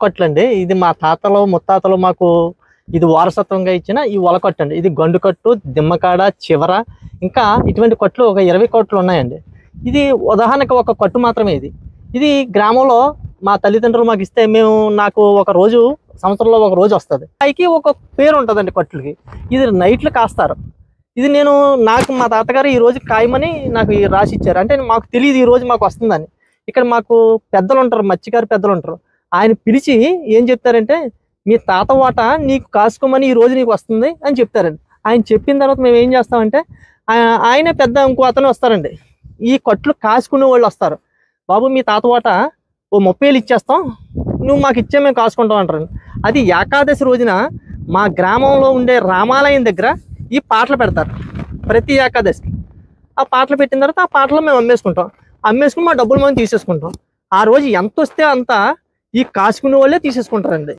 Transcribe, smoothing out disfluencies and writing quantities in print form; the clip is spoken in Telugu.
కొట్లండి. ఇది మా తాతలు ముత్తాతలు మాకు ఇది వారసత్వంగా ఇచ్చిన ఈ ఒలకొట్టు అండి. ఇది గండుకట్టు, దిమ్మకాడ, చివర ఇంకా ఇటువంటి కొట్లు ఒక 20 కొట్లు ఉన్నాయండి. ఇది ఉదాహరణకు ఒక కొట్టు మాత్రమే ఇది. ఇది గ్రామంలో మా తల్లిదండ్రులు మాకు ఇస్తే నాకు ఒక రోజు సంవత్సరంలో ఒక రోజు వస్తుంది. పైకి ఒక పేరు ఉంటుందండి కొట్లకి. ఇది నైట్లు కాస్తారు. ఇది నాకు మా తాతగారు ఈ రోజు కాయమని నాకు రాసి ఇచ్చారు. అంటే మాకు తెలియదు ఈ రోజు మాకు వస్తుందని. ఇక్కడ మాకు పెద్దలు ఉంటారు, మత్స్యకారు పెద్దలు ఉంటారు. ఆయన పిలిచి ఏం చెప్తారంటే, మీ తాత వాట నీకు కాసుకోమని ఈ రోజు నీకు వస్తుంది అని చెప్తారండి. ఆయన చెప్పిన తర్వాత మేము ఏం చేస్తామంటే, ఆయనే పెద్ద ఇంకో అతను వస్తారండి. ఈ కొట్లు కాసుకునే వాళ్ళు వస్తారు. బాబు మీ తాత వాట ఓ 30,000 ఇచ్చేస్తాం, నువ్వు మాకు ఇచ్చే మేము కాసుకుంటాం అంటారండి. అది ఏకాదశి రోజున మా గ్రామంలో ఉండే రామాలయం దగ్గర ఈ పాటలు పెడతారు ప్రతి ఏకాదశికి. ఆ పాటలు పెట్టిన తర్వాత ఆ పాటలు మేము అమ్మేసుకుని మా డబ్బులు మనం తీసేసుకుంటాం. ఆ రోజు ఎంత వస్తే అంత ఈ కాసుకునే వాళ్ళే తీసేసుకుంటారండి.